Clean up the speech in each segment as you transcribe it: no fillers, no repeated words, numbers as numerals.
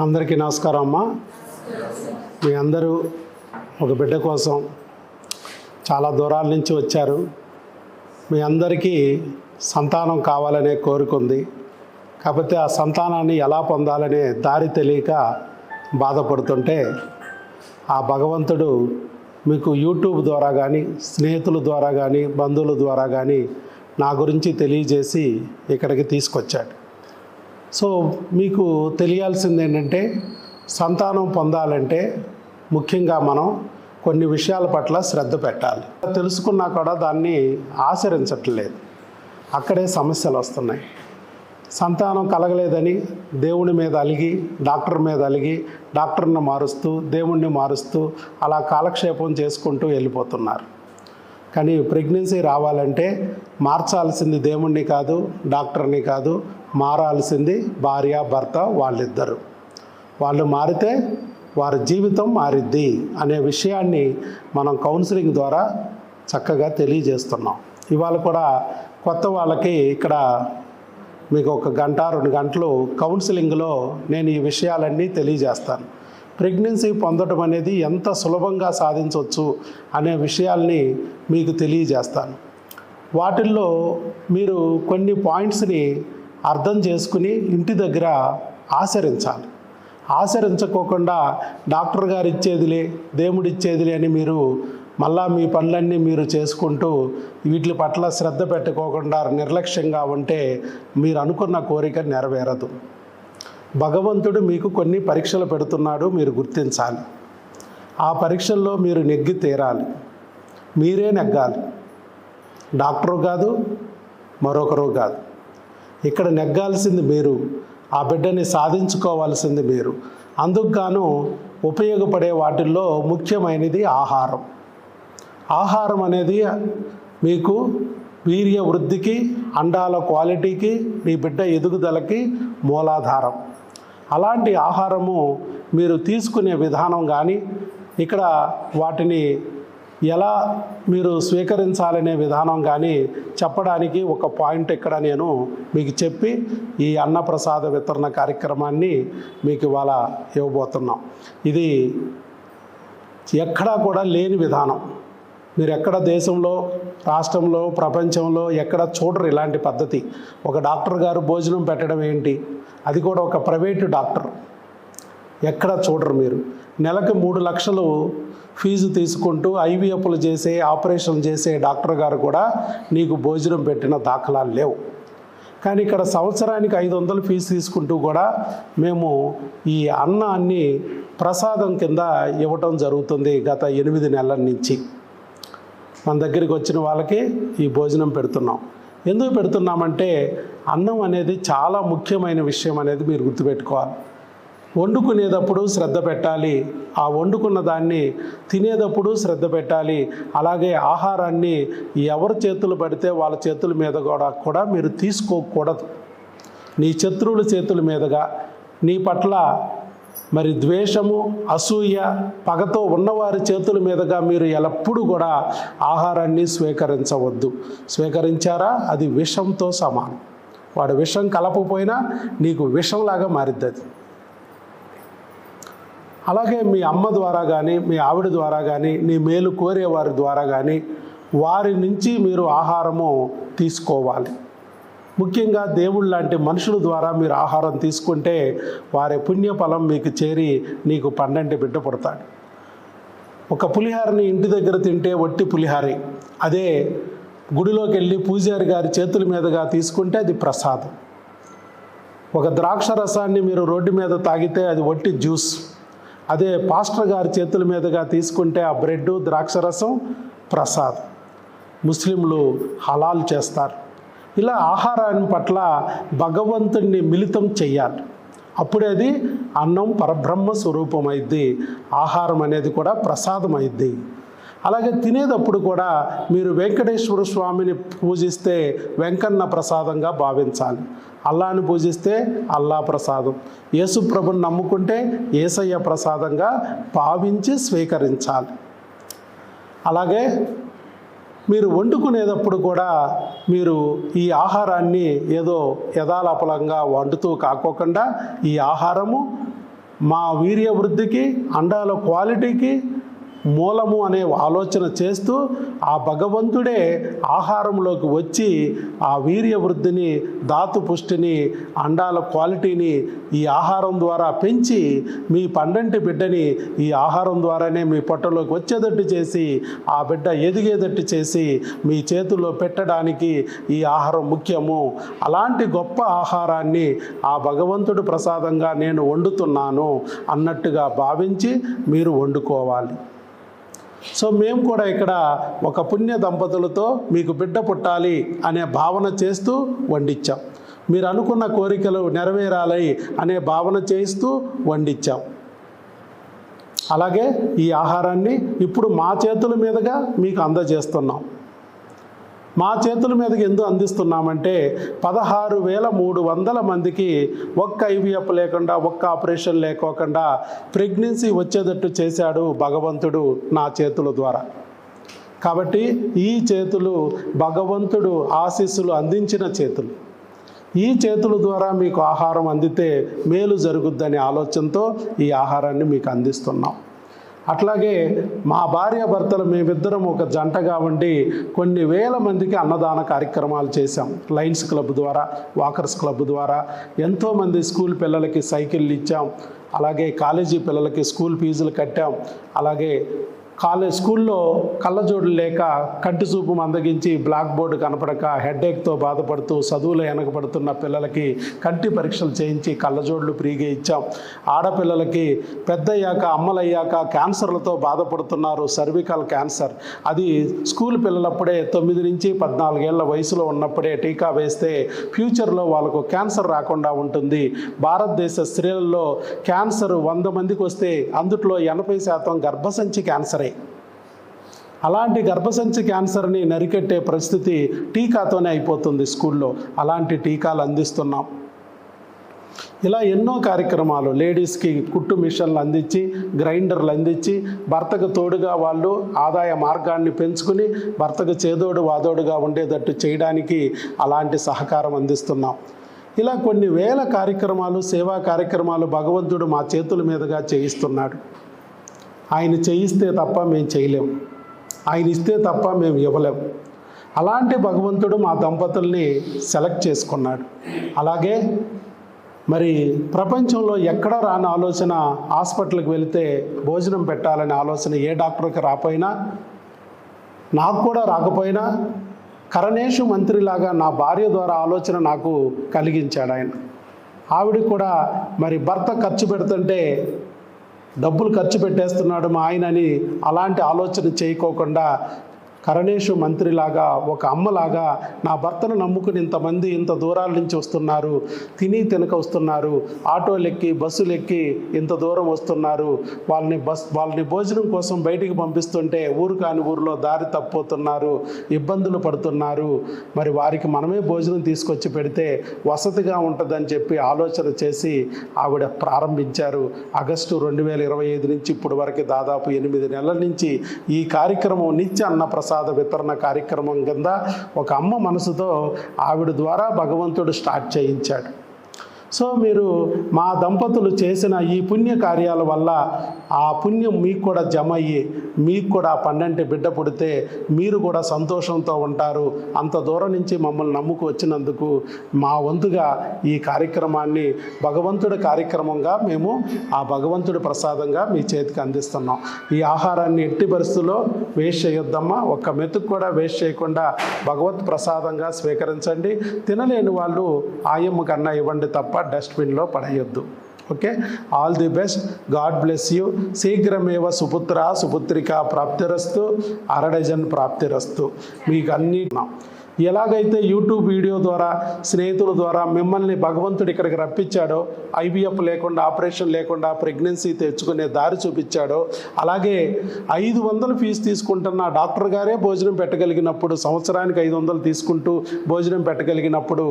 అందరికీ నమస్కారం అమ్మ. మీ అందరూ ఒక బిడ్డ కోసం చాలా దూరాల నుంచి వచ్చారు. మీ అందరికీ సంతానం కావాలనే కోరిక ఉంది. కాకపోతే ఆ సంతానాన్ని ఎలా పొందాలనే దారి తెలియక బాధపడుతుంటే ఆ భగవంతుడు మీకు యూట్యూబ్ ద్వారా కానీ, స్నేహితుల ద్వారా కానీ, బంధువుల ద్వారా కానీ నా గురించి తెలియజేసి ఇక్కడికి తీసుకొచ్చాడు. సో మీకు తెలియాల్సింది ఏంటంటే, సంతానం పొందాలంటే ముఖ్యంగా మనం కొన్ని విషయాల పట్ల శ్రద్ధ పెట్టాలి. తెలుసుకున్నా కూడా దాన్ని ఆచరించట్లేదు. అక్కడే సమస్యలు వస్తున్నాయి. సంతానం కలగలేదని దేవుని మీద అలిగి, డాక్టర్ మీద అలిగి, డాక్టర్ని మారుస్తూ, దేవుణ్ణి మారుస్తూ అలా కాలక్షేపం చేసుకుంటూ వెళ్ళిపోతున్నారు. కానీ ప్రెగ్నెన్సీ రావాలంటే మార్చాల్సింది దేవుణ్ణి కాదు, డాక్టర్ని కాదు, మారాల్సింది భార్య భర్త వాళ్ళిద్దరు. వాళ్ళు మారితే వారి జీవితం మారిద్ది అనే విషయాన్ని మనం కౌన్సిలింగ్ ద్వారా చక్కగా తెలియజేస్తున్నాం. ఇవాళ కూడా కొత్త వాళ్ళకి ఇక్కడ మీకు 1 గంట 2 గంటలు కౌన్సిలింగ్లో నేను ఈ విషయాలన్నీ తెలియజేస్తాను. ప్రెగ్నెన్సీ పొందడం అనేది ఎంత సులభంగా సాధించవచ్చు అనే విషయాల్ని మీకు తెలియజేస్తాను. వాటిల్లో మీరు కొన్ని పాయింట్స్ని అర్థం చేసుకుని ఇంటి దగ్గర ఆచరించాలి. ఆచరించుకోకుండా డాక్టర్ గారు ఇచ్చేదిలే, దేవుడు ఇచ్చేదిలే అని మీరు మళ్ళా మీ పనులన్నీ మీరు చేసుకుంటూ వీటి పట్ల శ్రద్ధ పెట్టుకోకుండా నిర్లక్ష్యంగా ఉంటే మీరు అనుకున్న కోరిక నెరవేరదు. భగవంతుడు మీకు కొన్ని పరీక్షలు పెడుతున్నాడు, మీరు గుర్తించాలి. ఆ పరీక్షల్లో మీరు నెగ్గి తీరాలి. మీరే నెగ్గాలి, డాక్టరు కాదు, మరొకరు కాదు. ఇక్కడ నెగ్గాల్సింది మీరు, ఆ బిడ్డని సాధించుకోవాల్సింది మీరు. అందుకు గాను ఉపయోగపడే వాటిల్లో ముఖ్యమైనది ఆహారం. ఆహారం అనేది మీకు వీర్య వృద్ధికి, అండాల క్వాలిటీకి, మీ బిడ్డ ఎదుగుదలకి మూలాధారం. అలాంటి ఆహారము మీరు తీసుకునే విధానం కానీ, ఇక్కడ వాటిని ఎలా మీరు స్వీకరించాలనే విధానం కానీ చెప్పడానికి ఒక పాయింట్ ఇక్కడ నేను మీకు చెప్పి ఈ అన్నప్రసాద వితరణ కార్యక్రమాన్ని మీకు ఇవాళ ఇవ్వబోతున్నాం. ఇది ఎక్కడా కూడా లేని విధానం. మీరు ఎక్కడ దేశంలో, రాష్ట్రంలో, ప్రపంచంలో ఎక్కడ చూడరు ఇలాంటి పద్ధతి. ఒక డాక్టర్ గారు భోజనం పెట్టడం ఏంటి, అది కూడా ఒక ప్రైవేటు డాక్టర్, ఎక్కడ చూడరు మీరు. నెలకు 3 లక్షలు ఫీజు తీసుకుంటూ ఐవీఎఫ్లు చేసే, ఆపరేషన్ చేసే డాక్టర్ గారు కూడా నీకు భోజనం పెట్టిన దాఖలాలు లేవు. కానీ ఇక్కడ సంవత్సరానికి 500 ఫీజు తీసుకుంటూ కూడా మేము ఈ అన్నాన్ని ప్రసాదం కింద ఇవ్వటం జరుగుతుంది. గత 8 నెలల నుంచి మన దగ్గరికి వచ్చిన వాళ్ళకి ఈ భోజనం పెడుతున్నాం. ఎందుకు పెడుతున్నామంటే అన్నం అనేది చాలా ముఖ్యమైన విషయం అనేది మీరు గుర్తుపెట్టుకోవాలి. వండుకునేటప్పుడు శ్రద్ధ పెట్టాలి, ఆ వండుకున్న దాన్ని తినేటప్పుడు శ్రద్ధ పెట్టాలి. అలాగే ఆహారాన్ని ఎవరి చేతులు పడితే వాళ్ళ చేతుల మీద కూడా మీరు తీసుకోకూడదు. నీ శత్రువుల చేతుల మీదుగా, నీ పట్ల మరి ద్వేషము, అసూయ, పగతో ఉన్నవారి చేతుల మీదుగా మీరు ఎల్లప్పుడూ కూడా ఆహారాన్ని స్వీకరించవద్దు. స్వీకరించారా అది విషంతో సమానం. వాడు విషం కలపపోయినా నీకు విషంలాగా మారిద్ది అది. అలాగే మీ అమ్మ ద్వారా కానీ, మీ ఆవిడ ద్వారా కానీ, నీ మేలు కోరే వారి ద్వారా కానీ వారి నుంచి మీరు ఆహారము తీసుకోవాలి. ముఖ్యంగా దేవుళ్ళ లాంటి మనుషుల ద్వారా మీరు ఆహారం తీసుకుంటే వారి పుణ్యఫలం మీకు చేరి నీకు 12 బిడ్డ పుడతాడు. ఒక పులిహారని ఇంటి దగ్గర తింటే వట్టి పులిహారే, అదే గుడిలోకి వెళ్ళి పూజారి గారి చేతుల మీదుగా తీసుకుంటే అది ప్రసాదం. ఒక ద్రాక్ష రసాన్ని మీరు రోడ్డు మీద తాగితే అది వట్టి జ్యూస్, అదే పాస్టర్ గారి చేతుల మీదుగా తీసుకుంటే ఆ బ్రెడ్, ద్రాక్ష రసం ప్రసాదం. ముస్లింలు హలాల్ చేస్తారు. ఇలా ఆహారాన్ని పట్ల భగవంతుడిని మిళితం చెయ్యాలి. అప్పుడే అది అన్నం పరబ్రహ్మ స్వరూపం అయింది, ఆహారం అనేది కూడా ప్రసాదం అయింది. అలాగే తినేటప్పుడు కూడా మీరు వెంకటేశ్వర స్వామిని పూజిస్తే వెంకన్న ప్రసాదంగా భావించాలి. అల్లాని పూజిస్తే అల్లా ప్రసాదం, యేసు ప్రభుని నమ్ముకుంటే యేసయ్య ప్రసాదంగా భావించి స్వీకరించాలి. అలాగే మీరు వండుకునేటప్పుడు కూడా మీరు ఈ ఆహారాన్ని ఏదో యథాలాపలంగా వండుతూ కాకోకుండా ఈ ఆహారము మా వీర్య వృద్ధికి, అండాల క్వాలిటీకి మూలము అనే ఆలోచన చేస్తూ ఆ భగవంతుడే ఆహారంలోకి వచ్చి ఆ వీర్య వృద్ధిని, ధాతు పుష్టిని, అండాల క్వాలిటీని ఈ ఆహారం ద్వారా పెంచి మీ పండంటి బిడ్డని ఈ ఆహారం ద్వారానే మీ పొట్టలోకి వచ్చేటట్టు చేసి ఆ బిడ్డ ఎదిగేటట్టు చేసి మీ చేతుల్లో పెట్టడానికి ఈ ఆహారం ముఖ్యము. అలాంటి గొప్ప ఆహారాన్ని ఆ భగవంతుడు ప్రసాదంగా నేను వండుతున్నాను అన్నట్టుగా భావించి మీరు వండుకోవాలి. సో మేము కూడా ఇక్కడ ఒక పుణ్య దంపతులతో మీకు బిడ్డ పుట్టాలి అనే భావన చేస్తూ వండించాం. మీరు అనుకున్న కోరికలు నెరవేరాలి అనే భావన చేస్తూ వండించాం. అలాగే ఈ ఆహారాన్ని ఇప్పుడు మా చేతుల మీదుగా మీకు అందజేస్తున్నాం. మా చేతుల మీదకి ఎందుకు అందిస్తున్నామంటే 16,300 మందికి ఒక్క ఐవీఎఫ్ లేకుండా, ఒక్క ఆపరేషన్ లేకోకుండా ప్రెగ్నెన్సీ వచ్చేటట్టు చేశాడు భగవంతుడు నా చేతుల ద్వారా. కాబట్టి ఈ చేతులు భగవంతుడు ఆశీస్సులు అందించిన చేతులు. ఈ చేతుల ద్వారా మీకు ఆహారం అందితే మేలు జరుగుద్దనే ఆలోచనతో ఈ ఆహారాన్ని మీకు అందిస్తున్నాం. అట్లాగే మా భార్యాభర్తలు మేమిద్దరం ఒక జంటగా ఉండి కొన్ని వేల మందికి అన్నదాన కార్యక్రమాలు చేశాం. లయన్స్ క్లబ్ ద్వారా, వాకర్స్ క్లబ్ ద్వారా ఎంతోమంది స్కూల్ పిల్లలకి సైకిళ్ళు ఇచ్చాం. అలాగే కాలేజీ పిల్లలకి స్కూల్ ఫీజులు కట్టాం. అలాగే స్కూల్లో కళ్ళజోడు లేక, కంటి చూపు మందగించి, బ్లాక్ బోర్డు కనపడక హెడేక్తో బాధపడుతూ చదువులో వెనకబడుతున్న పిల్లలకి కంటి పరీక్షలు చేయించి కళ్ళజోడులు ఫ్రీగా ఇచ్చాం. ఆడపిల్లలకి పెద్దయ్యాక, అమ్మలయ్యాక క్యాన్సర్లతో బాధపడుతున్నారు, సర్వికల్ క్యాన్సర్. అది స్కూల్ పిల్లలప్పుడే 9 నుంచి 14 ఏళ్ల వయసులో ఉన్నప్పుడే టీకా వేస్తే ఫ్యూచర్లో వాళ్ళకు క్యాన్సర్ రాకుండా ఉంటుంది. భారతదేశ స్త్రీలలో క్యాన్సర్ 100 మందికి వస్తే అందుట్లో 80% గర్భసంచి క్యాన్సరే. అలాంటి గర్భసంచి క్యాన్సర్ని నరికెట్టే పరిస్థితి టీకాతోనే అయిపోతుంది స్కూల్లో. అలాంటి టీకాలు అందిస్తున్నాం. ఇలా ఎన్నో కార్యక్రమాలు, లేడీస్కి కుట్టు మిషన్లు అందించి, గ్రైండర్లు అందించి, భర్తకు తోడుగా వాళ్ళు ఆదాయ మార్గాన్ని పెంచుకుని భర్తకు చేదోడు వాదోడుగా ఉండేటట్టు చేయడానికి అలాంటి సహకారం అందిస్తున్నాం. ఇలా కొన్ని వేల కార్యక్రమాలు, సేవా కార్యక్రమాలు భగవంతుడు మా చేతుల మీదుగా చేయిస్తున్నాడు. ఆయన చేయిస్తే తప్ప మేము చేయలేము, ఆయన ఇస్తే తప్ప మేము ఇవ్వలేము. అలాంటి భగవంతుడు మా దంపతుల్ని సెలెక్ట్ చేసుకున్నాడు. అలాగే మరి ప్రపంచంలో ఎక్కడ రాని ఆలోచన, హాస్పిటల్కి వెళితే భోజనం పెట్టాలనే ఆలోచన ఏ డాక్టర్కి రాపోయినా, నాకు కూడా రాకపోయినా, కరణేషు మంత్రిలాగా నా భార్య ద్వారా ఆలోచన నాకు కలిగించాడు ఆయన. ఆవిడ కూడా మరి భర్త ఖర్చు పెడుతుంటే డబ్బులు ఖర్చు పెట్టేస్తున్నాడు మా ఆయన అని అలాంటి ఆలోచన చేయకోకుండా కరణేషు మంత్రిలాగా, ఒక అమ్మలాగా నా భర్తను నమ్ముకుని ఇంతమంది ఇంత దూరాల నుంచి వస్తున్నారు, తిని తినక వస్తున్నారు, ఆటోలు ఎక్కి, బస్సులు ఎక్కి ఇంత దూరం వస్తున్నారు, వాళ్ళని భోజనం కోసం బయటికి పంపిస్తుంటే ఊరు కాని ఊరిలో దారి తప్పిపోతున్నారు, ఇబ్బందులు పడుతున్నారు. మరి వారికి మనమే భోజనం తీసుకొచ్చి పెడితే వసతిగా ఉంటుందని చెప్పి ఆలోచన చేసి ఆవిడ ప్రారంభించారు. ఆగస్టు 2025 నుంచి ఇప్పుడు వరకు దాదాపు 8 నెలల నుంచి ఈ కార్యక్రమం నిత్య అన్నప్రసాద వితరణ కార్యక్రమం కింద ఒక అమ్మ మనసుతో ఆవిడ ద్వారా భగవంతుడు స్టార్ట్ చేయించాడు. సో మీరు మా దంపతులు చేసిన ఈ పుణ్య కార్యాల వల్ల ఆ పుణ్యం మీకు కూడా జమ అయ్యి మీకు కూడా పండంటి బిడ్డ పుడితే మీరు కూడా సంతోషంతో ఉంటారు. అంత దూరం నుంచి మమ్మల్ని నమ్ముకు వచ్చినందుకు మా వంతుగా ఈ కార్యక్రమాన్ని భగవంతుడి కార్యక్రమంగా మేము ఆ భగవంతుడి ప్రసాదంగా మీ చేతికి అందిస్తున్నాం. ఈ ఆహారాన్ని ఎట్టి పరిస్థితుల్లో వేస్ట్ చేయొద్దమ్మా. ఒక్క మెతుకు కూడా వేస్ట్ చేయకుండా భగవత్ ప్రసాదంగా స్వీకరించండి. తినలేని వాళ్ళు ఆయమ్మ కన్నా ఇవ్వండి తప్ప డస్ట్బిన్లో పడేయొద్దు. Okay, all the best. God bless you. శీఘ్రమేవ సుపుత్ర సుపుత్రిక ప్రాప్తిరస్తు, అరడజన్ ప్రాప్తిరస్తు. మీకు అన్నీ ఎలాగైతే యూట్యూబ్ వీడియో ద్వారా, స్నేహితుల ద్వారా మిమ్మల్ని భగవంతుడు ఇక్కడికి రప్పించాడో, ఐవీఎఫ్ లేకుండా, ఆపరేషన్ లేకుండా ప్రెగ్నెన్సీ తెచ్చుకునే దారి చూపించాడో, అలాగే 500 ఫీజు తీసుకుంటున్న డాక్టర్ గారే భోజనం పెట్టగలిగినప్పుడు, సంవత్సరానికి 500 తీసుకుంటూ భోజనం పెట్టగలిగినప్పుడు,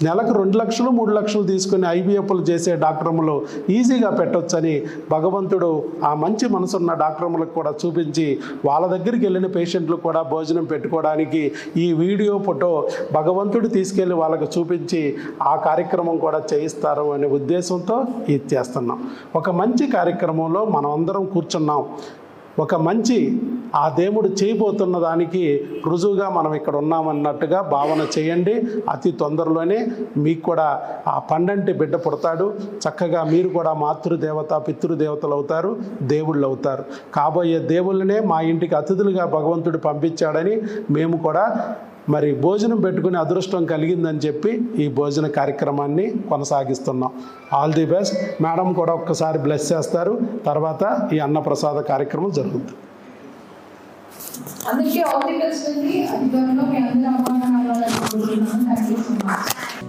నెలకు 2 లక్షలు 3 లక్షలు తీసుకుని ఐవీఎఫ్లు చేసే డాక్టర్ములు ఈజీగా పెట్టొచ్చని భగవంతుడు ఆ మంచి మనసున్న డాక్టర్ములకు కూడా చూపించి వాళ్ళ దగ్గరికి వెళ్ళిన పేషెంట్లు కూడా భోజనం పెట్టుకోవడానికి ఈ వీడియో వీడియో ఫోటో భగవంతుడు తీసుకెళ్ళి వాళ్ళకు చూపించి ఆ కార్యక్రమం కూడా చేయిస్తారు అనే ఉద్దేశంతో ఇది చేస్తున్నాం. ఒక మంచి కార్యక్రమంలో మనం అందరం కూర్చున్నాం. ఒక మంచి ఆ దేవుడు చేయబోతున్న దానికి రుజువుగా మనం ఇక్కడ ఉన్నామన్నట్టుగా భావన చేయండి. అతి తొందరలోనే మీకు కూడా ఆ పండంటి బిడ్డ పుడతాడు. చక్కగా మీరు కూడా మాతృదేవత పితృదేవతలు అవుతారు, దేవుళ్ళు అవుతారు. కాబోయే దేవుళ్ళనే మా ఇంటికి అతిథులుగా భగవంతుడు పంపించాడని మేము కూడా మరి భోజనం పెట్టుకునే అదృష్టం కలిగిందని చెప్పి ఈ భోజన కార్యక్రమాన్ని కొనసాగిస్తున్నాం. All the best. మేడం కూడా ఒక్కసారి బ్లెస్ చేస్తారు. తర్వాత ఈ అన్నప్రసాద కార్యక్రమం జరుగుతుంది. అందరికీ ఆల్ ది బెస్ట్ అండి. అధికారంలో మీ అందరూ అమ్మానాలు థ్యాంక్ యూ సో మచ్.